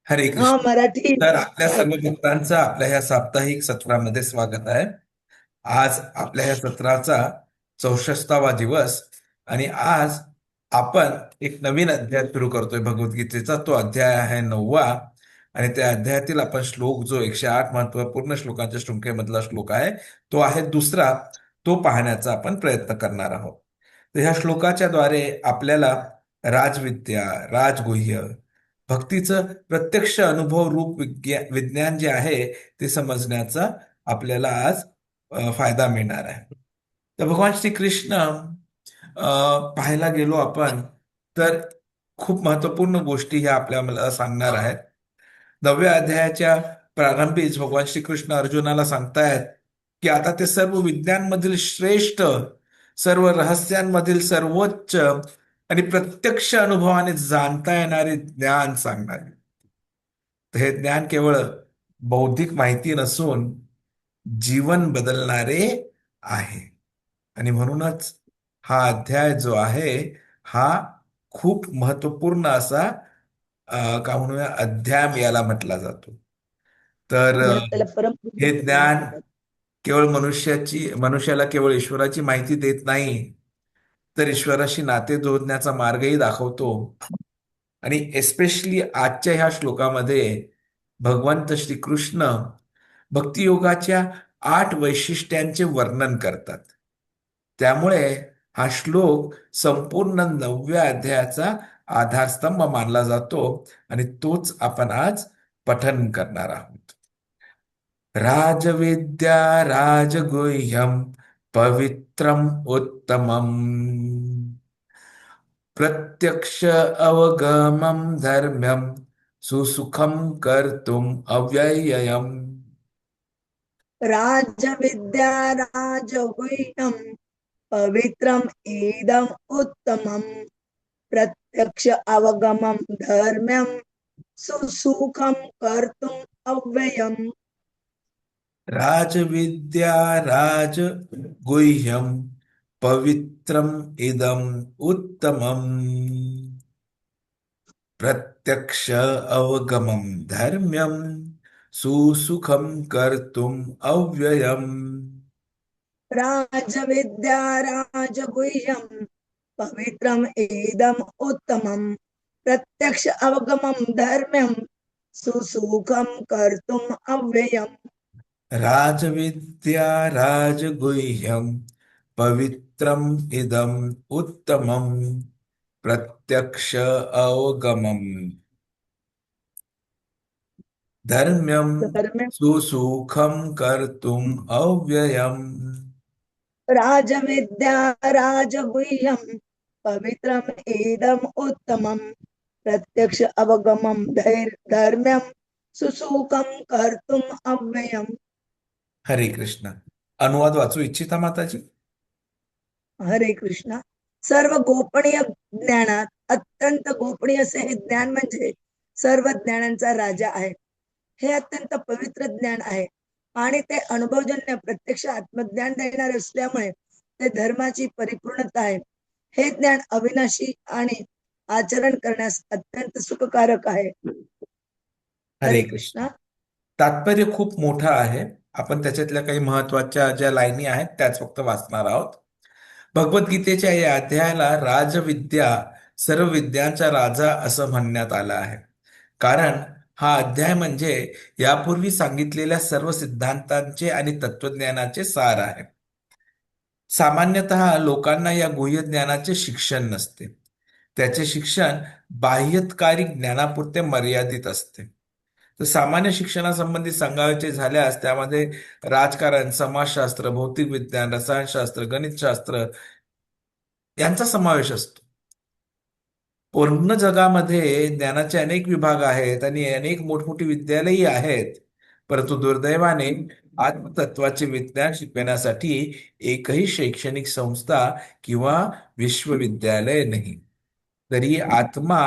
हरे हा, कृष्ण. मराठी. तर आपल्या सर्व भक्तांचं आपल्या ह्या साप्ताहिक सत्रामध्ये स्वागत आहे. आज आपल्या ह्या सत्राचा 64वा दिवस आणि आज आपण एक नवीन अध्याय सुरू करतोय भगवद्गीतेचा. तो अध्याय आहे 9वा आणि त्या अध्यायातील आपण श्लोक जो 108 महत्वपूर्ण श्लोकांच्या शृंखलेमधला श्लोक आहे तो आहे दुसरा. तो पाहण्याचा आपण प्रयत्न करणार आहोत. तर ह्या श्लोकाच्या द्वारे आपल्याला राजविद्या, राजगुह्य, भक्तीचं प्रत्यक्ष अनुभव रूप विज्ञान जे आहे ते समजण्याचा आपल्याला आज फायदा मिळणार आहे. तर भगवान श्रीकृष्ण पाहायला गेलो आपण तर खूप महत्वपूर्ण गोष्टी ह्या आपल्याला सांगणार आहेत. 9व्या अध्यायाच्या प्रारंभीच भगवान श्रीकृष्ण अर्जुनाला सांगतायत की आता ते सर्व विज्ञानमधील श्रेष्ठ, सर्व रहस्यांमधील सर्वोच्च आणि प्रत्यक्ष अनुभवाने जाणता येणारे ज्ञान सांगणार. तर हे ज्ञान केवळ बौद्धिक माहिती नसून जीवन बदलणारे आहे. आणि म्हणूनच हा अध्याय जो आहे हा खूप महत्वपूर्ण असा का म्हणूया अध्याय याला म्हटला जातो. तर म्हणून त्याला हे परमपूज्य असं ज्ञान म्हणतात. केवळ मनुष्याला केवळ ईश्वराची माहिती देत नाही, तर ईश्वराशी नाते जोडण्याचा मार्गही दाखवतो. आणि एस्पेशली आजच्या ह्या श्लोकामध्ये भगवंत श्रीकृष्ण भक्तियोगाच्या 8 वैशिष्ट्यांचे वर्णन करतात. त्यामुळे हा श्लोक संपूर्ण 9व्या अध्यायाचा आधारस्तंभ मानला जातो आणि तोच आपण आज पठन करणार आहोत. राजविद्या राजगुह्यम पवित्रम उत्तमम प्रत्यक्ष अवगमम धर्म्यम सुसुखम कर्तुम अव्ययम्. राजविद्या राजगुह्यं पवित्रम् इदम् उत्तमम् प्रत्यक्ष अवगमं धर्म्यं सुसुखं कर्तुम् अव्ययम्. राजविद्या राजगुह्यम पवित्रम इदम उत्तमम प्रत्यक्ष अवगमम धर्म्यम सुसुखम कर्तुम अव्ययम्. राजविद्या राजगुह्यं पवित्रम् इदम् उत्तमम् प्रत्यक्ष अवगमं धर्म्यं सुसुखं कर्तुम् अव्ययम्. राजविद्या राजगुह्यम पवित्रम इदम उत्तमम प्रत्यक्ष अवगमम धर्म्यम धर्म्यं सुसुखम कर्तुम अव्ययम्. राजविद्या राजगुह्यं पवित्रम् इदम् उत्तमम् प्रत्यक्ष अवगमं धर्म्यं सुसुखं कर्तुम् अव्ययम्. हरे कृष्ण. अनुवाद वाचू इच्छिता माताजी? हरे कृष्णा. सर्व गोपनीय ज्ञानात अत्यंत गोपनीय असे हे ज्ञान म्हणजे सर्व ज्ञानांचा राजा आहे. हे अत्यंत पवित्र ज्ञान आहे आणि ते अनुभवजन्य प्रत्यक्ष आत्मज्ञान देणारे असल्यामुळे ते धर्माची परिपूर्णता आहे. हे ज्ञान अविनाशी आणि आचरण करण्यास अत्यंत सुखकारक आहे. हरे हरे कृष्ण. कृष्णा. तात्पर्य खूप मोठं आहे. आपण त्याच्यातल्या काही महत्वाच्या ज्या लाईनी आहेत त्याच फक्त वाचणार आहोत. भगवद्गीतेच्या या अध्यायाला राजविद्या, सर्व विद्यांचा राजा असं म्हणण्यात आलं आहे. कारण हा अध्याय म्हणजे यापूर्वी सांगितलेल्या सर्व सिद्धांतांचे आणि तत्वज्ञानाचे सार आहे. सामान्यतः लोकांना या गुह्य ज्ञानाचे शिक्षण नसते. त्याचे शिक्षण बाह्यकारी ज्ञानापुरते मर्यादित असते. तर सामान्य शिक्षणासंबंधी सांगायचे झाल्यास त्यामध्ये राजकारण, समाजशास्त्र, भौतिक विज्ञान, रसायनशास्त्र, गणितशास्त्र यांचा समावेश असतो. पूर्ण जगामध्ये ज्ञानाचे अनेक विभाग आहेत आणि अनेक मोठमोठी विद्यालयही आहेत. परंतु दुर्दैवाने आत्मतत्वाचे विज्ञान शिकवण्यासाठी एकही शैक्षणिक संस्था किंवा विश्वविद्यालय नाही. तरी आत्मा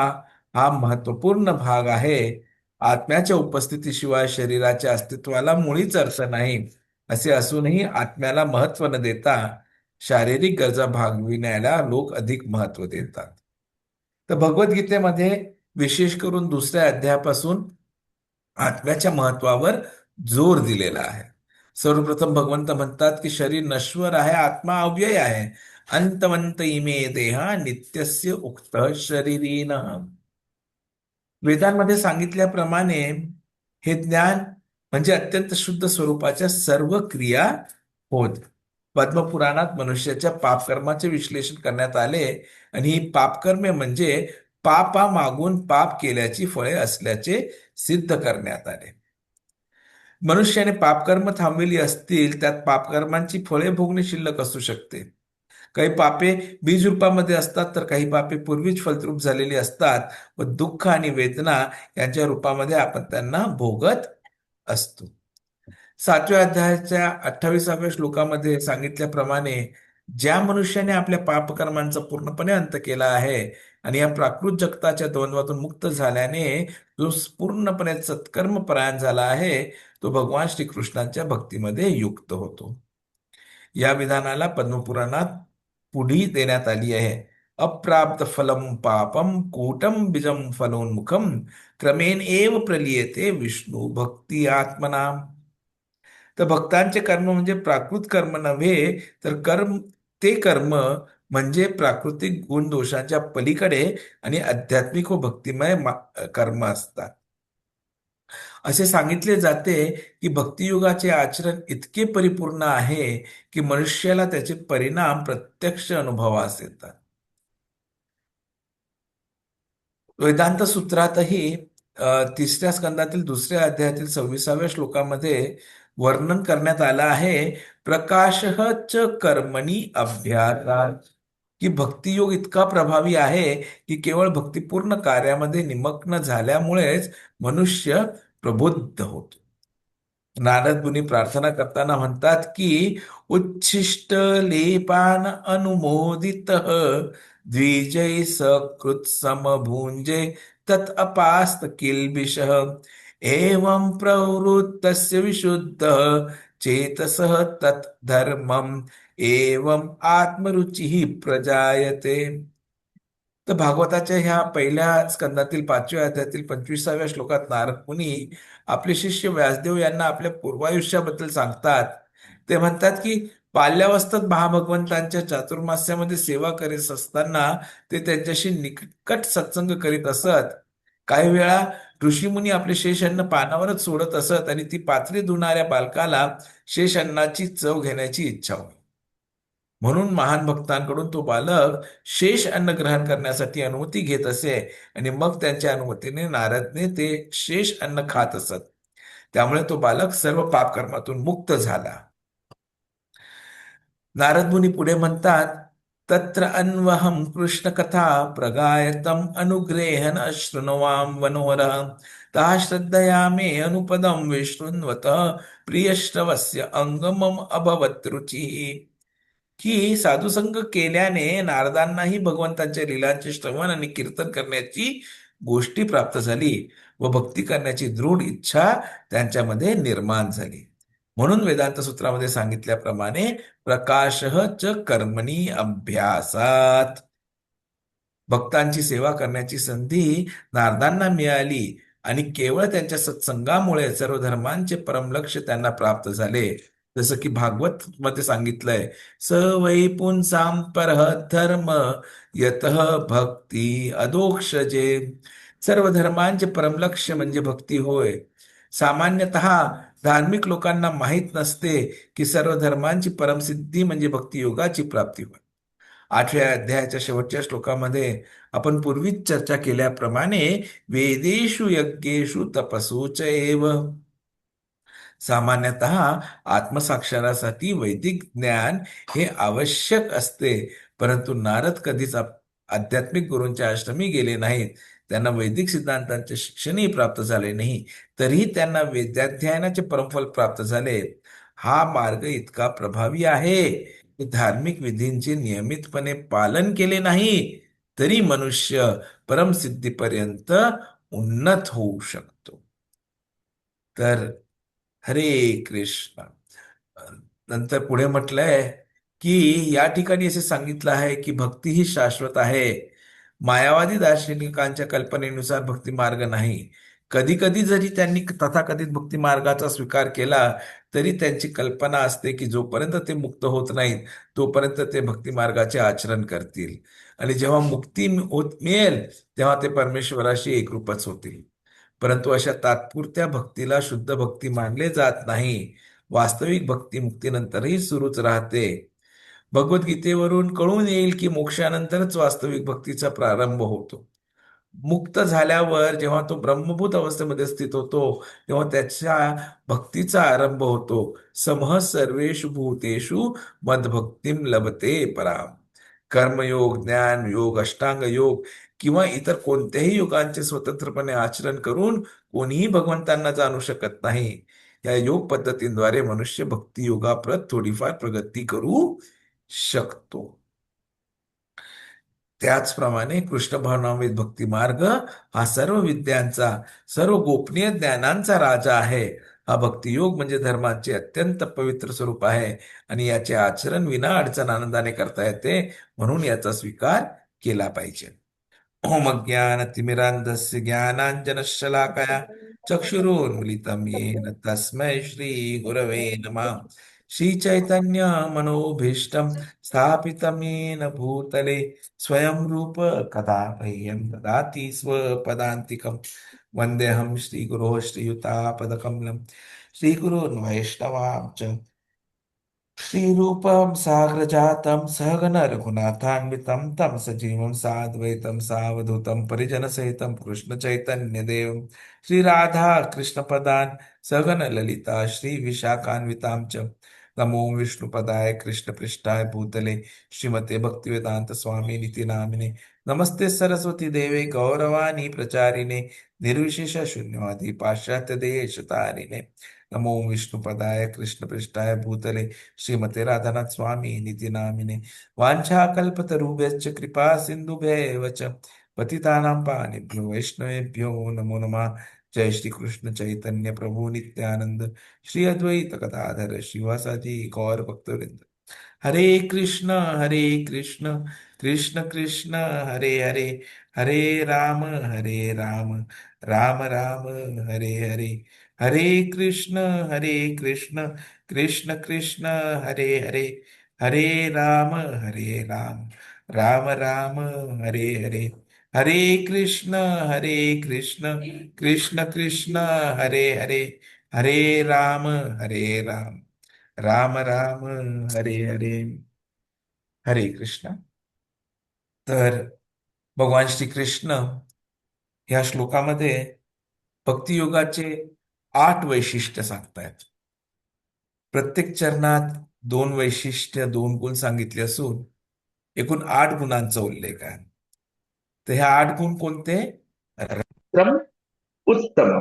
हा महत्वपूर्ण भाग आहे. आत्म्याच्या उपस्थितीशिवाय शरीराच्या अस्तित्वाला मुळीच अर्थ नाही. असे असूनही आत्म्याला महत्व न देता शारीरिक गरजा भागविण्याला लोक अधिक महत्व देतात. तर भगवद्गीतेमध्ये विशेष करून दुसऱ्या अध्यायापासून आत्म्याच्या महत्वावर जोर दिलेला आहे. सर्वप्रथम भगवंत म्हणतात की शरीर नश्वर आहे, आत्मा अव्यय आहे. अंतवंत इमे देहा नित्यस्य उक्त शरीरीन. वेदांमध्ये सांगितल्याप्रमाणे हे ज्ञान म्हणजे अत्यंत शुद्ध स्वरूपाच्या सर्व क्रिया होत. पद्मपुराणात मनुष्याच्या पापकर्माचे विश्लेषण करण्यात आले आणि ही पापकर्मे म्हणजे पापामागून पाप केल्याची फळे असल्याचे सिद्ध करण्यात आले. मनुष्याने पापकर्म थांबविली असतील, त्यात पापकर्मांची फळे भोगणे शिल्लक असू शकते. काही पापे बीज रूपामध्ये असतात, तर काही पापे पूर्वीच फलद्रूप झालेली असतात व दुःख आणि वेदना यांच्या रूपामध्ये आपण त्यांना भोगत असतो. 7व्या अध्यायाच्या 28व्या श्लोकामध्ये सांगितल्याप्रमाणे ज्या मनुष्याने आपल्या पापकर्मांचा पूर्णपणे अंत केला आहे आणि या प्राकृत जगताच्या द्वंद्वातून मुक्त झाल्याने जो पूर्णपणे सत्कर्मपरायण झाला आहे, तो भगवान श्रीकृष्णांच्या भक्तीमध्ये युक्त होतो. या विधानाला पद्मपुराणात पुढी देण्यात आली आहे. अप्राप्त फलम पापम कूटम बीजम फलोन्मुखम क्रमेण एव प्रलीयते विष्णू भक्ती आत्मना. तर भक्तांचे कर्म म्हणजे प्राकृत कर्म नव्हे, तर ते कर्म म्हणजे प्राकृतिक गुण दोषांच्या पलीकडे आणि आध्यात्मिक व भक्तिमय कर्म असतात. असे सांगितले जाते की भक्तियुगाचे आचरण इतके परिपूर्ण आहे की मनुष्याला त्याचे परिणाम प्रत्यक्ष अनुभवास येतात. वेदांत सूत्रातही 3ऱ्या स्कंदातील 2ऱ्या अध्यायातील 26व्या श्लोकामध्ये वर्णन करण्यात आलं आहे, प्रकाश च कर्मणी अभ्यासात, की भक्तियोग इतका प्रभावी आहे की केवळ भक्तिपूर्ण कार्यामध्ये निमग्न झाल्यामुळेच मनुष्य प्रबुद्ध होतो. नारद मुनी प्रार्थना करताना म्हणतात की उच्छिष्ट लेपान अनुमोदित द्विजय सकृत समभुंजे तत् अपास्त किल्बिषः एवं प्रवृत्तस्य विशुद्ध चेतसः तत् धर्मम एवं आत्मरुचिः प्रजायते. तर भागवताच्या ह्या पहिल्या स्कंदातील 5व्या अध्यायातील 25व्या श्लोकात नारद मुनी आपले शिष्य व्यासदेव यांना आपल्या पूर्वायुष्याबद्दल सांगतात. ते म्हणतात की बाल्यावस्थेत महाभगवंतांच्या चातुर्मास्यामध्ये सेवा करीत असताना ते त्यांच्याशी निकट सत्संग करीत असत. काही वेळा ऋषीमुनी आपले शेष अन्न पानावरच सोडत असत आणि ती पाथरी धुणाऱ्या बालकाला शेष अन्नाची चव घेण्याची इच्छा होती. म्हणून महान भक्तांकडून तो बालक शेष अन्न ग्रहण करण्यासाठी अनुमती घेत असे आणि मग त्यांच्या अनुमतीने नारदने ते शेष अन्न खात असत. त्यामुळे तो बालक सर्व पापकर्मातून मुक्त झाला. नारद मुनी पुढे म्हणतात, तत्र अन्वहम कृष्ण कथा प्रगायतम अनुग्रहण शृण्वाम वनोरः ता श्रद्धया मे अनुपदम विष्णुन्वत प्रियश्रवस्य अंगमम अभवत रुचिः. की साधुसंग केल्याने नारदांनाही भगवंतांच्या लीलांचे श्रवण आणि कीर्तन करण्याची गोष्टी प्राप्त झाली व भक्ती करण्याची दृढ इच्छा त्यांच्यामध्ये निर्माण झाली. म्हणून वेदांत सूत्रामध्ये सांगितल्याप्रमाणे प्रकाश च कर्मणी अभ्यासात, भक्तांची सेवा करण्याची संधी नारदांना मिळाली आणि केवळ त्यांच्या सत्संगामुळे सर्व धर्मांचे परमलक्ष्य त्यांना प्राप्त झाले. जसं की भागवत मध्ये सांगितलंय, स वै पुंसां परः धर्म यतः भक्ती अधोक्षजे. सर्व धर्मांचे परमलक्ष्य म्हणजे भक्ती होय. सामान्यतः धार्मिक लोकांना माहीत नसते की सर्व धर्मांची परमसिद्धी म्हणजे भक्तियोगाची प्राप्ती होय. 8व्या अध्यायाच्या शेवटच्या श्लोकामध्ये आपण पूर्वीच चर्चा केल्याप्रमाणे वेदेषु यज्ञेषु तपसु च एव. सामान्यतः आत्मसाक्षारासाठी वैदिक ज्ञान हे आवश्यक असते, परंतु नारद कधीच आध्यात्मिक गुरूंच्या आश्रमी गेले नाहीत. त्यांना वैदिक सिद्धांतांचे शिक्षणही प्राप्त झाले नाही, तरीही त्यांना वेदाध्ययनाचे परमफल प्राप्त झाले. हा मार्ग इतका प्रभावी आहे की धार्मिक विधींचे नियमितपणे पालन केले नाही तरी मनुष्य परमसिद्धीपर्यंत उन्नत होऊ शकतो. तर हरे कृष्ण. नंतर पुढे म्हटलंय की या ठिकाणी असे सांगितलं आहे की भक्ती ही शाश्वत आहे. मायावादी दार्शनिकांच्या कल्पनेनुसार भक्ती मार्ग नाही, कधी कधी जरी त्यांनी तथाकथित भक्ती मार्गाचा स्वीकार केला तरी त्यांची कल्पना असते की जोपर्यंत ते मुक्त होत नाहीत तोपर्यंत ते भक्ती मार्गाचे आचरण करतील आणि जेव्हा मुक्ती मिळेल तेव्हा ते परमेश्वराशी एकरूपच होतील. परंतु अशा तात्पुरत्या भक्तीला शुद्ध भक्ती मानले जात नाही. वास्तविक भक्ती मुक्तीनंतरही सुरूच राहते. भगवद्गीतेवरून कळून येईल की मोक्षानंतरच वास्तविक भक्तीचा प्रारंभ होतो. मुक्त झाल्यावर जेव्हा तो ब्रह्मभूत अवस्थेमध्ये स्थित होतो तेव्हा त्याच्या भक्तीचा आरंभ होतो. समः सर्वेषु भूतेषु मद्भक्तिम लभते पराम. कर्मयोग, ज्ञान योग, अष्टांग योग किंवा इतर कोणत्याही योगांचे स्वतंत्रपणे आचरण करून कोणीही भगवंतांना जाणू शकत नाही. या योग पद्धतींद्वारे मनुष्य भक्ती योगाप्रत थोडीफार प्रगती करू शकतो. त्याचप्रमाणे कृष्ण भावनामृत भक्ती मार्ग हा सर्व विद्यांचा, सर्व गोपनीय ज्ञानांचा राजा आहे. हा भक्तियोग म्हणजे धर्माचे अत्यंत पवित्र स्वरूप आहे आणि याचे आचरण विना अडचण आनंदाने करता येते, म्हणून याचा स्वीकार केला पाहिजे. ओम अज्ञानतिमिरान्धस्य ज्ञानाञ्जनशलाकया चक्षुरुन्मिलितं येन तस्मै श्रीगुरवे नमः. श्रीचैतन्य मनोभीष्टं स्थापितं येन भूतले स्वयं रूप कदा मह्यं ददाति स्वपदान्तिकं. वन्देऽहं श्रीगुरोः श्रीयुतापदकमलं श्रीगुरून् वैष्णवांश्च श्रीरूपं साग्रजातं सहगण रघुनाथान्वितं तं सजीवं साद्वैतं सावधूतं परिजनसहितं कृष्णचैतन्यदेवं श्रीराधा कृष्णपदान् सहगण ललिता श्रीविशाखान्वितां च. नमो विष्णुपदाय कृष्णपृष्ठाय भूतले श्रीमते भक्तिवेदांत स्वामी निति नामिने. नमस्ते सरस्वती देवे गौरवाणी प्रचारिणे निर्विशेष शून्यवादी पाश्चात्य देश तारिणे. नमो विष्णुपदाय कृष्णपृष्ठाय भूतले श्रीमते राधानाथ स्वामी निति नामिने. वाञ्छाकल्पतरुभ्यश्च कृपा सिन्धुभ्येव च पतितानां पावनेभ्यो वैष्णवेभ्यो नमो नमः. जय श्री कृष्ण चैतन्य प्रभु नित्यानंद श्री अद्वैत गदाधर शिवासादि गौर भक्तवृंद. हरे कृष्ण कृष्ण कृष्ण हरे हरे, हरे राम राम राम हरे हरे. हरे कृष्ण कृष्ण कृष्ण हरे हरे, हरे राम राम राम हरे हरे. हरे कृष्ण कृष्ण कृष्ण हरे हरे, हरे राम राम राम हरे हरे. हरे कृष्ण. तर भगवान श्रीकृष्ण ह्या श्लोकामध्ये भक्तियोगाचे 8 वैशिष्ट्य सांगतायत. प्रत्येक चरणात 2 वैशिष्ट्य, 2 गुण सांगितले असून एकूण 8 गुणांचा उल्लेख आहे. तर ह्या 8 गुण कोणते? उत्तम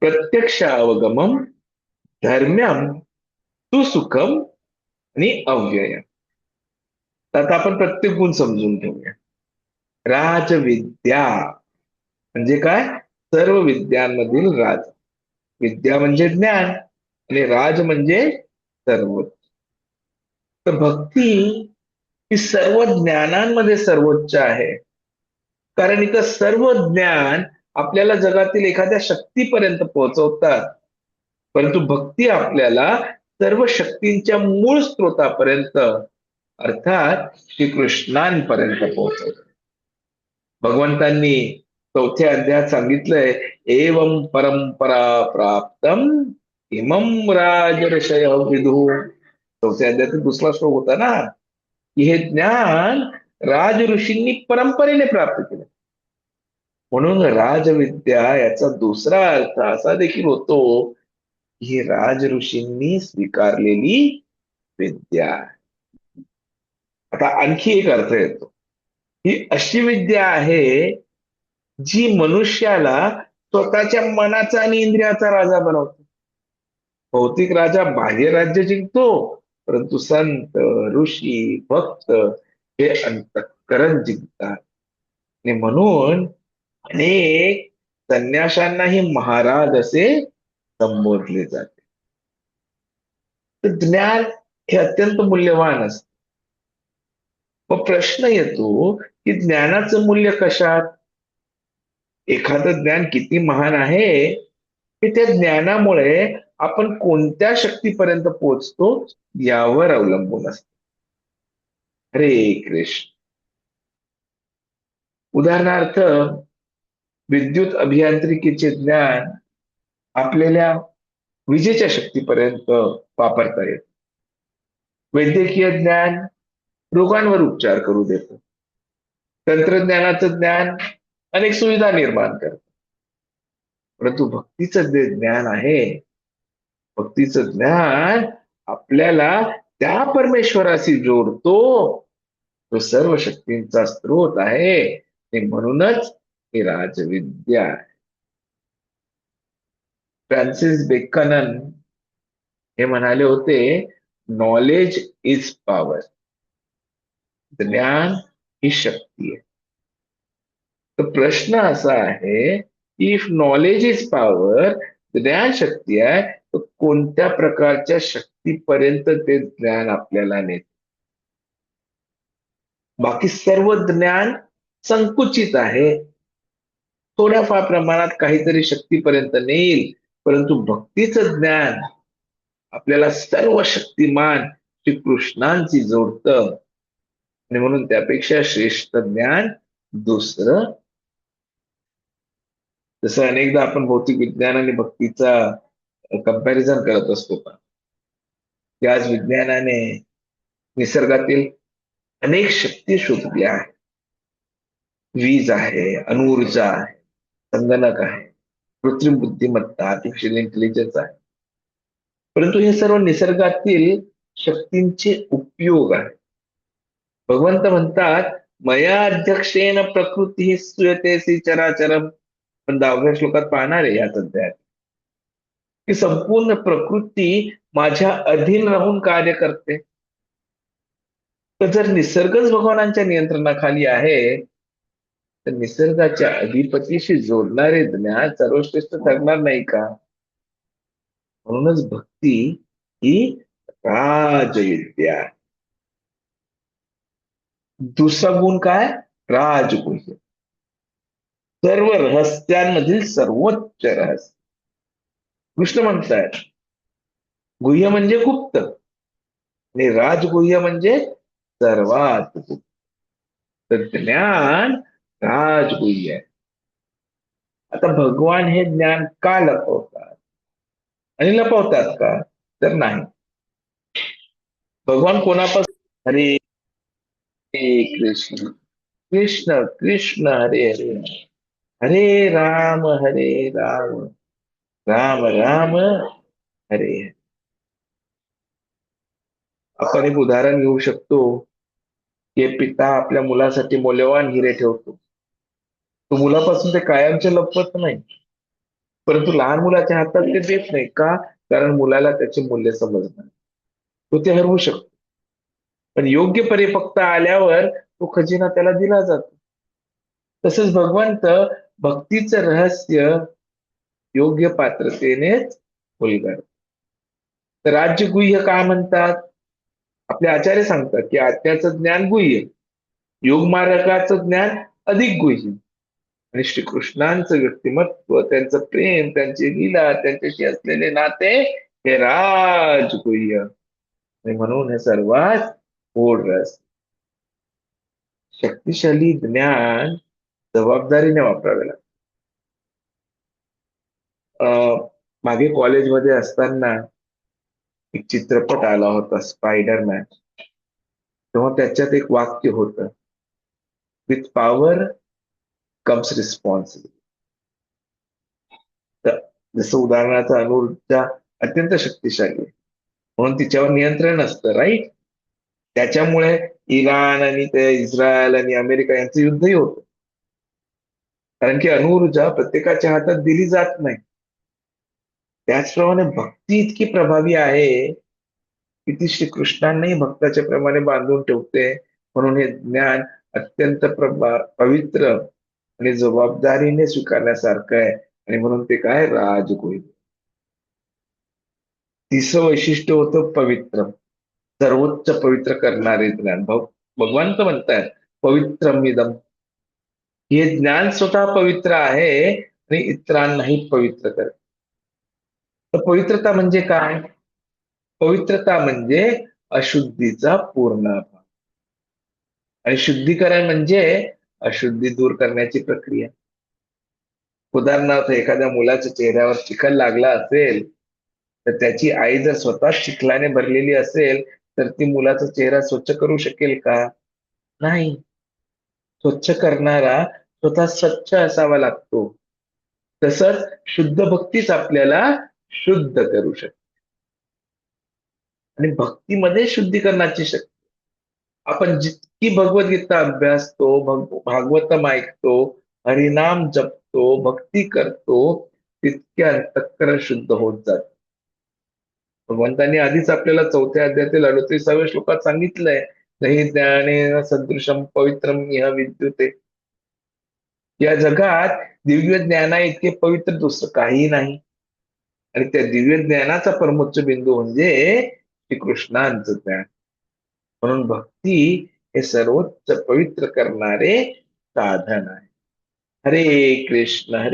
प्रत्यक्ष अवगमम धर्म्यम सुसुखम आणि अव्यय. आता आपण प्रत्येक गुण समजून घेऊया. राजविद्या म्हणजे काय? सर्व विद्यांमधील राज. विद्या म्हणजे ज्ञान आणि राज म्हणजे सर्वोच्च. तर भक्ती ही सर्व ज्ञानांमध्ये सर्वोच्च आहे. कारण इथं सर्व ज्ञान आपल्याला जगातील एखाद्या शक्तीपर्यंत पोहोचवतात, परंतु भक्ती आपल्याला सर्व शक्तींच्या मूळ स्त्रोतापर्यंत अर्थात श्रीकृष्णांपर्यंत पोहोचवतात. भगवंतांनी 4थ्या अध्यायात सांगितलंय, एवं परंपरा प्राप्तम इमं राजर्षय विदु. 4थ्या अध्यायात दुसरा श्लोक होता ना, की हे ज्ञान राज ऋषींनी परंपरेने प्राप्त केलं. म्हणून राजविद्या याचा दुसरा अर्थ असा देखील होतो ही राज ऋषींनी स्वीकारलेली विद्या. आता आणखी एक अर्थ येतो, ही अशी विद्या आहे जी मनुष्याला स्वतःच्या मनाचा आणि इंद्रियाचा राजा बनवतो. भौतिक राजा बाह्य राज्य जिंकतो, परंतु संत, ऋषी, भक्त हे अंतःकरण जिंकतात. आणि म्हणून अनेक संन्याशांनाही महाराज असे संबोधले जाते. तर ज्ञान हे अत्यंत मूल्यवान असते. मग प्रश्न येतो की ज्ञानाचं मूल्य कशात? एखादं ज्ञान किती महान आहे की त्या ज्ञानामुळे आपण कोणत्या शक्तीपर्यंत पोहोचतो यावर अवलंबून असते. हरे कृष्ण. उदाहरणार्थ, विद्युत अभियांत्रिकीचे ज्ञान आपल्याला विजेच्या शक्तीपर्यंत वापरता येतं. वैद्यकीय ज्ञान रोगांवर उपचार करू देतं. तंत्रज्ञानाचं ज्ञान अनेक सुविधा निर्माण करतं. परंतु भक्तीचं जे ज्ञान आहे, भक्तीचं ज्ञान आपल्याला त्या परमेश्वराशी जोडतो, तो सर्व शक्तींचा स्रोत आहे. आणि म्हणूनच ही राजविद्या आहे. फ्रान्सिस बेकन हे म्हणाले होते, नॉलेज इज पॉवर. ज्ञान ही शक्ती आहे. तर प्रश्न असा आहे, इफ नॉलेज इज पॉवर, ज्ञान शक्ती आहे, तर कोणत्या प्रकारच्या शक्तीपर्यंत ते ज्ञान आपल्याला नेते? बाकी सर्व ज्ञान संकुचित आहे, थोड्याफार प्रमाणात काहीतरी शक्तीपर्यंत नेईल. परंतु भक्तीचं ज्ञान आपल्याला सर्व शक्तिमान श्रीकृष्णांची जोडतं. आणि म्हणून त्यापेक्षा श्रेष्ठ ज्ञान दुसरं. जसं अनेकदा आपण भौतिक विज्ञान आणि भक्तीचा कंपॅरिझन करत असतो का, की आज विज्ञानाने निसर्गातील अनेक शक्ती शोधल्या आहेत. वीज आहे, अणुऊर्जा आहे, संगणक आहे, कृत्रिम बुद्धिमत्ता, आर्टिफिशियल इंटेलिजन्स आहे. परंतु हे सर्व निसर्गातील शक्तींचे उपयोग आहे. भगवंत म्हणतात, मया अध्यक्षेन प्रकृती सूयते चराचरम. पण 10व्या श्लोकात पाहणार आहे याच अध्यायात, की संपूर्ण प्रकृती माझ्या अधीन राहून कार्य करते. तर जर निसर्गच भगवानांच्या नियंत्रणाखाली आहे, तर निसर्गाच्या अधिपतीशी जोडणारे ज्ञान सर्वश्रेष्ठ ठरणार नाही का? म्हणूनच भक्ती ही राजविद्या. दुसरा गुण काय? राजगुह्य. सर्व रहस्यांमधील सर्वोच्च रहस्य. कृष्ण म्हणतायत, गुह्य म्हणजे गुप्त आणि राजगुह्य म्हणजे सर्वात गुप्त. तर ज्ञान राजगुह्य आहे. आता भगवान हे ज्ञान का लपवतात आणि लपवतात का? तर नाही. भगवान कोणापासून? हरे कृष्ण कृष्ण कृष्ण हरे हरे, हरे राम राम राम हरे हरे. आपण एक उदाहरण घेऊ शकतो, की पिता आपल्या मुलासाठी मौल्यवान हिरे ठेवतो. तो मुलापासून ते कायमचे लपवत नाही, परंतु लहान मुलाच्या हातात ते देत नाही का? कारण मुलाला त्याचे मूल्य समजणार, तो ते हरवू शकतो. पण योग्य परिपक्वता आल्यावर तो खजिना त्याला दिला जातो. तसंच भगवंत भक्तीचं रहस्य योग्य पात्रतेनेच उलगडतात. तर राज्यगुह्य का म्हणतात? आपले आचार्य सांगतात की आत्म्याचं ज्ञान गुह्य, योग मार्गाचं ज्ञान अधिक गुह्य, आणि श्रीकृष्णांचं व्यक्तिमत्व, त्यांचं प्रेम, त्यांची लीला, त्यांच्याशी असलेले नाते हे राजगुह्य. आणि म्हणून हे सर्वात गोड रस. शक्तिशाली ज्ञान जबाबदारीने वापरावे लागते. मागे कॉलेजमध्ये असताना एक चित्रपट आला होता, स्पायडरमॅन. तेव्हा त्याच्यात एक वाक्य होतं, विथ पॉवर कम्स रिस्पॉन्सिबिलिटी. तर जसं उदाहरणार्थ अणुऊर्जा अत्यंत शक्तिशाली आहे, म्हणून तिच्यावर नियंत्रण असतं, राईट. त्याच्यामुळे इराण आणि ते इस्रायल आणि अमेरिका यांचं युद्धही होतं, कारण की अणुऊर्जा प्रत्येकाच्या हातात दिली जात नाही. त्याचप्रमाणे भक्ती इतकी प्रभावी आहे की ती श्रीकृष्णांनाही भक्ताच्या प्रमाणे बांधून ठेवते. म्हणून हे ज्ञान अत्यंत पवित्र आणि जबाबदारीने स्वीकारण्यासारखं आहे. आणि म्हणून ते काय? राजगुह्य. तिसरं वैशिष्ट्य होतं पवित्र, सर्वोच्च पवित्र करणारे ज्ञान. भगवंत म्हणतायत, पवित्रमिदम. हे ज्ञान स्वतः पवित्र आहे आणि इतरांनाही पवित्र करते. तर पवित्रता म्हणजे काय? पवित्रता म्हणजे अशुद्धीचा पूर्ण आणि शुद्धीकरण म्हणजे अशुद्धी दूर करण्याची प्रक्रिया. उदाहरणार्थ एखाद्या मुलाच्या चेहऱ्यावर चिखल लागला असेल तर त्याची आई जर स्वतः चिखलाने भरलेली असेल तर ती मुलाचा चेहरा स्वच्छ करू शकेल का? नाही. स्वच्छ करणारा स्वतः स्वच्छ असावा लागतो. तसंच शुद्ध भक्तीच आपल्याला शुद्ध करू शकते आणि भक्तीमध्ये शुद्धीकरणाची शक्ती. आपण जितकी भगवद्गीता अभ्यासतो, भागवतम ऐकतो, हरिनाम जपतो, भक्ती करतो, तितके अंतःकरण शुद्ध होत जात. भगवंतांनी आधीच आपल्याला 4थ्या अध्यायातील 38व्या श्लोकात सांगितलंय, नाही ज्ञानेन सदृशम पवित्रम इह विद्युते. या जगात दिव्य ज्ञाना इतके पवित्र दुसरं काही नाही. आणि त्या दिव्य ज्ञानाचा परमोच्च बिंदू म्हणजे श्रीकृष्णांचं ज्ञान. म्हणून भक्ती हे सर्वोच्च पवित्र करणारे साधन आहे. हरे कृष्ण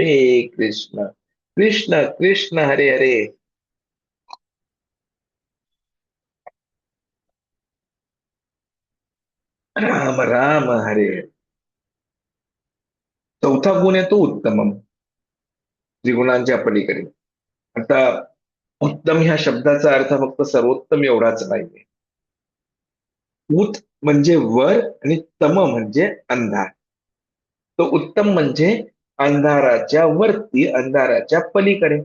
कृष्ण कृष्ण हरे हरे, राम राम हरे हरे. चौथा गुण येतो उत्तमम, त्रिगुणांच्या पलीकडे. आता उत्तम ह्या शब्दाचा अर्थ फक्त सर्वोत्तम एवढाच नाहीये. उत म्हणजे वर आणि तम म्हणजे अंधार. तो उत्तम म्हणजे अंधाराच्या वरती, अंधाराच्या पलीकडे.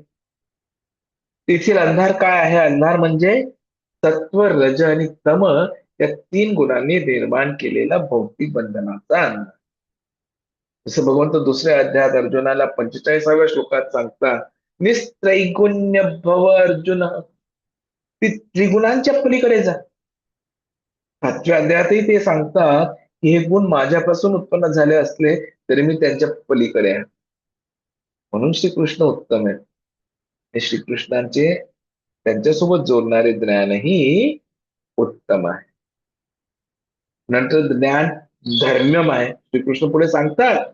तेथील अंधार काय आहे? अंधार म्हणजे सत्व, रज आणि तम या 3 गुणांनी निर्माण केलेला भौतिक बंधनाचा अंधार. जसं भगवंत दुसऱ्या अध्यायात अर्जुनाला 45व्या श्लोकात सांगतात, निस्त्रैगुण्य भव अर्जुन, ती त्रिगुणांच्या पलीकडे जा. 5व्या अध्यायातही ते सांगतात की हे गुण माझ्यापासून उत्पन्न झाले असले तरी मी त्यांच्या पलीकडे आहे. म्हणून श्रीकृष्ण उत्तम आहे. हे श्रीकृष्णांचे त्यांच्यासोबत जोडणारे ज्ञानही उत्तम आहे. नंतर ज्ञान धर्म्यम आहे. श्रीकृष्ण पुढे सांगतात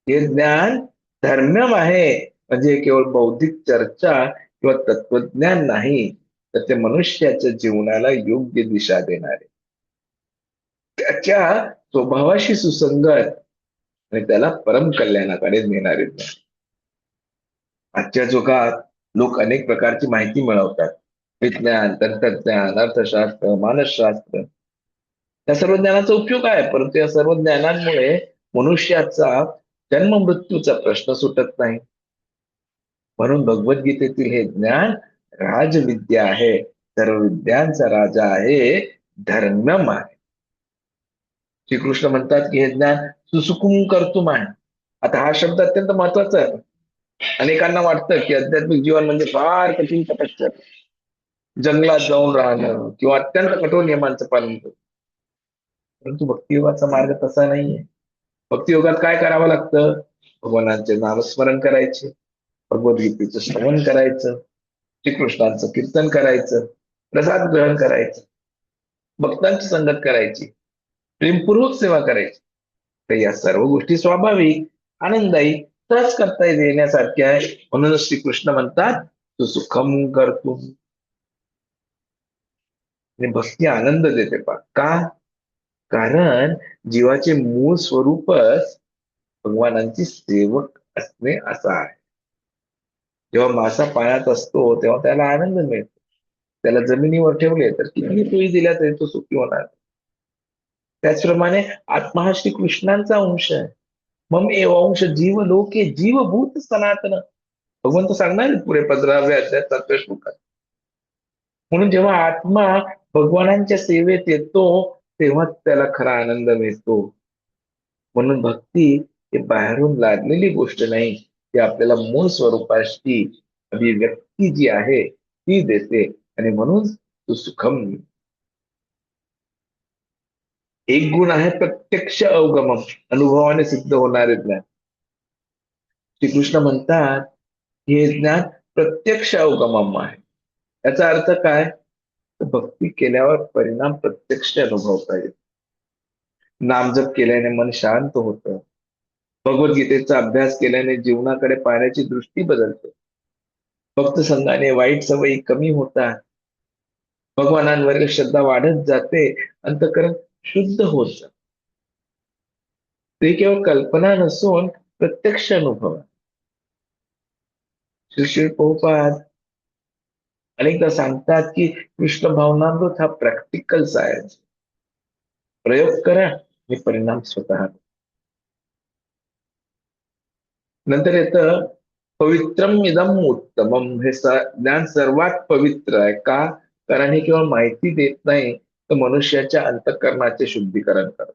हे ज्ञान धर्म्यम आहे, म्हणजे केवळ बौद्धिक चर्चा किंवा तत्वज्ञान नाही, तर ते मनुष्याच्या जीवनाला योग्य दिशा देणारे, त्याच्या स्वभावाशी सुसंगत आणि त्याला परम कल्याणाकडे नेणारे ज्ञान. आजच्या युगात लोक अनेक प्रकारची माहिती मिळवतात. विज्ञान, तंत्रज्ञान, अर्थशास्त्र, मानसशास्त्र, या सर्व ज्ञानाचा उपयोग आहे. परंतु या सर्व ज्ञानांमुळे मनुष्याचा जन्म मृत्यूचा प्रश्न सुटत नाही. म्हणून भगवद्गीतेतील हे ज्ञान राजविद्या आहे, सर्व विद्यांचा राजा आहे, धर्म्यम आहे. श्रीकृष्ण म्हणतात की हे ज्ञान सुसुकुम कर्तुम आहे. आता हा शब्द अत्यंत महत्वाचा आहे. अनेकांना वाटतं की आध्यात्मिक जीवन म्हणजे फार कठीण तपश्चर्या, जंगलात जाऊन राहणं किंवा अत्यंत कठोर नियमांचं पालन करणं. परंतु भक्तियोगाचा मार्ग तसा नाहीये. भक्तियोगात काय करावं लागतं? भगवानांचे नामस्मरण करायचे, भगवद्गीतेचं श्रवण करायचं, श्रीकृष्णांचं कीर्तन करायचं, प्रसाद ग्रहण करायचं, भक्तांची संगत करायची, प्रेमपूर्वक सेवा करायची. तर या सर्व गोष्टी स्वाभाविक, आनंददायी, सहज करता येण्यासारख्या आहे. म्हणून श्रीकृष्ण म्हणतात तू सुखम करतो. आणि भक्ती आनंद देते पा का? कारण जीवाचे मूळ स्वरूपच भगवानांची सेवक असणे असं आहे. जेव्हा मासा पाण्यात असतो तेव्हा त्याला आनंद मिळतो. त्याला जमिनीवर ठेवले तर किती पोळी दिल्या तरी तो सुखी होणार. त्याचप्रमाणे आत्मा हा श्रीकृष्णांचा अंश आहे. मम एव अंश जीव लोके जीवभूत सनातन, भगवंत सांगणार पुढे 15व्या अध्यायात 7व्या श्लोकात. म्हणून जेव्हा आत्मा भगवानांच्या सेवेत येतो तेव्हा त्याला खरा आनंद मिळतो. म्हणून भक्ती ही बाहेरून लादलेली गोष्ट नाही, ती आपल्याला मूळ स्वरूपाशी अभिव्यक्ती जी आहे ती देते. आणि म्हणून तो सुखम. एक गुण आहे प्रत्यक्ष अवगमन, अनुभवाने सिद्ध होणारे ज्ञान. श्रीकृष्ण म्हणतात हे ज्ञान प्रत्यक्ष अवगमम आहे. याचा अर्थ काय? भक्ती केल्यावर परिणाम प्रत्यक्ष अनुभवता येईल. नामजप केल्याने मन शांत होतं, भगवद्गीतेचा अभ्यास केल्याने जीवनाकडे पाहण्याची दृष्टी बदलते. भक्त संघाने वाईट सवयी कमी होतात. भगवानांवर श्रद्धा वाढत जाते. अंतःकरण शुद्ध होत जाते. ते केवळ कल्पना नसून प्रत्यक्ष अनुभव आहे. श्री श्री प्रभुपाद अनेकदा सांगतात की कृष्ण भावनामृत हा प्रॅक्टिकल सायन्स. प्रयोग करा आणि परिणाम स्वतः. नंतर येतं पवित्रम इदम उत्तमम. हे ज्ञान सर्वात पवित्र आहे. का? कारण हे केवळ माहिती देत नाही, तर मनुष्याच्या अंतःकरणाचे शुद्धीकरण करतं.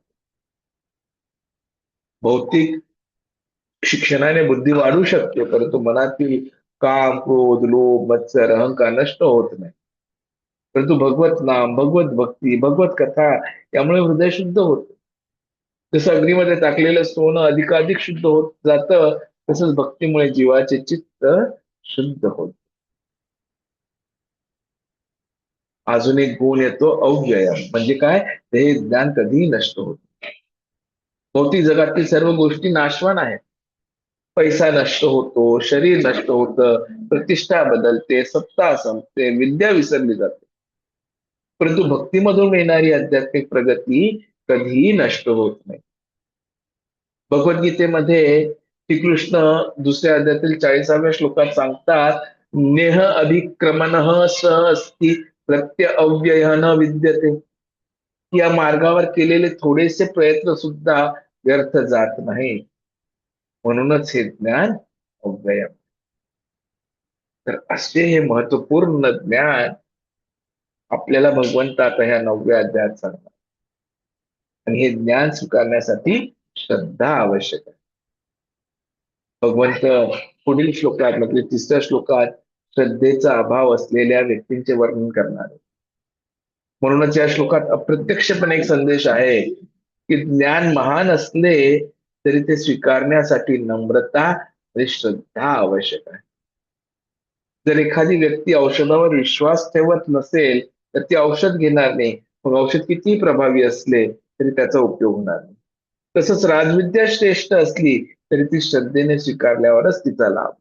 भौतिक शिक्षणाने बुद्धी वाढू शकते, परंतु मनातील काम, क्रोध, लोभ, मत्सर, अहंकार नष्ट होत नाही. परंतु भगवत नाम, भगवत भक्ती, भगवत कथा यामुळे हृदय शुद्ध होतं. जसं अग्नीमध्ये टाकलेलं सोनं अधिकाधिक शुद्ध होत जातं, तसंच भक्तीमुळे जीवाचे चित्त शुद्ध होत. अजून एक गुण येतो अव्यय. म्हणजे काय? हे ज्ञान कधीही नष्ट होत. भौतिक जगातील सर्व गोष्टी नाशवान आहेत. पैसा नष्ट होतो, शरीर नष्ट होतं, प्रतिष्ठा बदलते, सत्ता संपते, विद्या विसरली जाते. परंतु भक्तीमधून येणारी आध्यात्मिक प्रगती कधीही नष्ट होत नाही. भगवद्गीतेमध्ये श्रीकृष्ण दुसऱ्या अध्यायातील 40व्या श्लोकात सांगतात, नेह अभिक्रमण स अस्ति प्रत्य अव्यय न विद्यते. या मार्गावर केलेले थोडेसे प्रयत्न सुद्धा व्यर्थ जात नाही. म्हणूनच हे ज्ञान अव्यय. तर असे हे महत्वपूर्ण ज्ञान आपल्याला भगवंत आता ह्या 9व्या अध्यायात सांगतात. आणि हे ज्ञान स्वीकारण्यासाठी श्रद्धा आवश्यक आहे. भगवंत पुढील श्लोकात म्हणजे 3ऱ्या श्लोकात श्रद्धेचा अभाव असलेल्या व्यक्तींचे वर्णन करणार आहे. म्हणूनच या श्लोकात अप्रत्यक्षपणे एक संदेश आहे की ज्ञान महान असले तरी ते स्वीकारण्यासाठी नम्रता आणि श्रद्धा आवश्यक आहे. जर एखादी व्यक्ती औषधावर विश्वास ठेवत नसेल तर ती औषध घेणार नाही. मग औषध किती प्रभावी असले तरी त्याचा उपयोग होणार नाही. तसंच राजविद्या श्रेष्ठ असली तरी ती श्रद्धेने स्वीकारल्यावरच तिचा लाभ.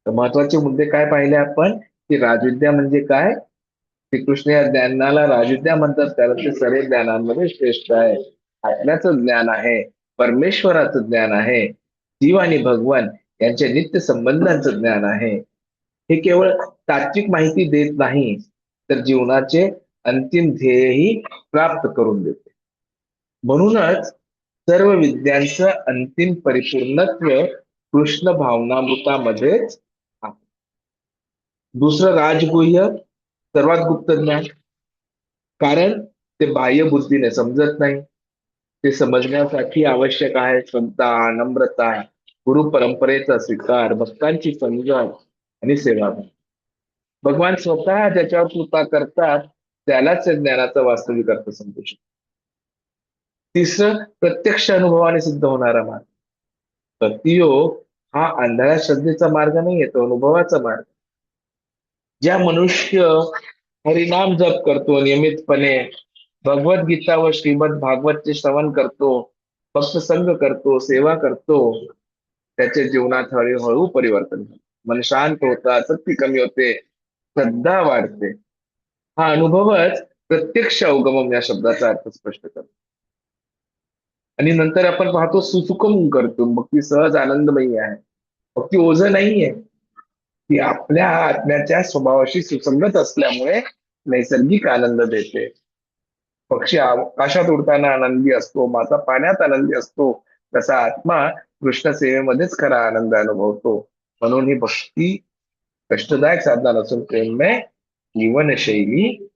तर महत्वाचे मुद्दे काय पाहिले आपण, की राजविद्या म्हणजे काय? श्रीकृष्ण या ज्ञानाला राजविद्या म्हणतात, कारण ते सर्व ज्ञानांमध्ये श्रेष्ठ आहे. आत्म्याचं ज्ञान आहे, परमेश्वराचं ज्ञान आहे, जीव आणि भगवान यांच्या नित्य संबंधांचं ज्ञान आहे. हे केवळ तात्विक माहिती देत नाही, तर जीवनाचे अंतिम ध्येयही प्राप्त करून देते. म्हणूनच सर्व विद्यांचं अंतिम परिपूर्णत्व कृष्ण भावनामृतामध्येच आहे. दुसरं राजगुह्य, सर्वात गुप्त ज्ञान. कारण ते बाह्य बुद्धीने समजत नाही. ते समजण्यासाठी आवश्यक आहे श्रद्धा, नम्रता, गुरु परंपरेचा स्वीकार, भक्तांची समजण आणि सेवा. भगवान स्वतः ज्याच्यावर कृपा करतात त्यालाच या ज्ञानाचा वास्तविक अर्थ समजू शकतो. तिसरं प्रत्यक्ष अनुभवाने सिद्ध होणारा मार्ग. भक्तियोग हा अंधाऱ्या श्रद्धेचा मार्ग नाही, येतो अनुभवाचा मार्ग. ज्या मनुष्य हरिनाम जप करतो नियमितपणे, भगवद्गीता व श्रीमद भागवतचे श्रवण करतो, भक्त संग करतो, सेवा करतो, त्याच्या जीवनात हळूहळू परिवर्तन होतं. मन शांत होतं, आसक्ती कमी होते, श्रद्धा वाढते. हा अनुभवच प्रत्यक्ष अवगमन या शब्दाचा अर्थ स्पष्ट करतो. आणि नंतर आपण पाहतो सुसुखम करतो, मग ती सहज आनंदमयी आहे. मग ती ओझं नाहीये, ती आपल्या आत्म्याच्या स्वभावाशी सुसंगत असल्यामुळे नैसर्गिक आनंद देते. पक्षी आकाशात उडताना आनंदी असतो, मासा पाण्यात आनंदी असतो, तसा आत्मा कृष्ण सेवेमध्येच खरा आनंद अनुभवतो. म्हणून ही भक्ती कष्टदायक साधना नसून प्रेममय जीवनशैली.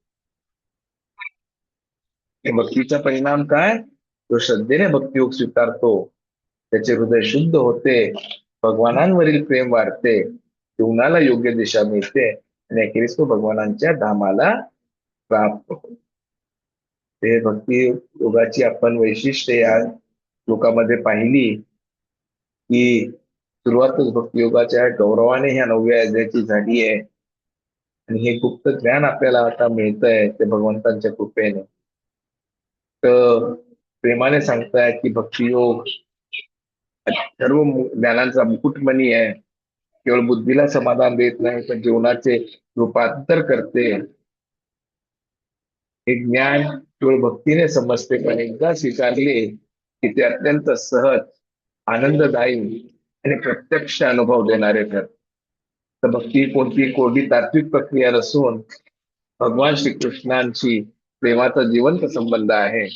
भक्तीचा परिणाम काय? तो श्रद्धेने भक्तियोग स्वीकारतो, त्याचे हृदय शुद्ध होते, भगवानांवरील प्रेम वाढते, जीवनाला योग्य दिशा मिळते आणि अखेरीस तो भगवानांच्या धामाला प्राप्त होतो. ते भक्ती योगाची आपण वैशिष्ट्ये या लोकांमध्ये पाहिली की सुरुवातच भक्ती योगाच्या गौरवाने ह्या 9व्या अध्यायाची झाली आहे. आणि हे गुप्त ज्ञान आपल्याला आता मिळतंय ते भगवंतांच्या कृपेने. तर प्रेमाने सांगतायत की भक्तियोग सर्व ज्ञानांचा मुकुटमणी आहे. केवळ बुद्धीला समाधान देत नाही, पण जीवनाचे रूपांतर करते. हे ज्ञान केवळ भक्तीने समजते, पण एकदा स्वीकारले की ते अत्यंत सहज, आनंददायी आणि प्रत्यक्ष अनुभव देणारे ठरते. तर भक्ती कोणती कोरडी तात्विक प्रक्रिया नसून भगवान श्रीकृष्णांशी प्रेमाचा जिवंत संबंध आहे.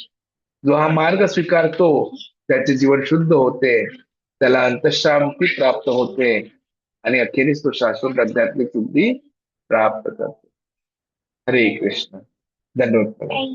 जो हा मार्ग स्वीकारतो त्याचे जीवन शुद्ध होते, त्याला अंतःशांती प्राप्त होते आणि अखेरीस तो शाश्वत आध्यात्मिक सिद्धी प्राप्त करतो. हरे कृष्ण. धन्यवाद.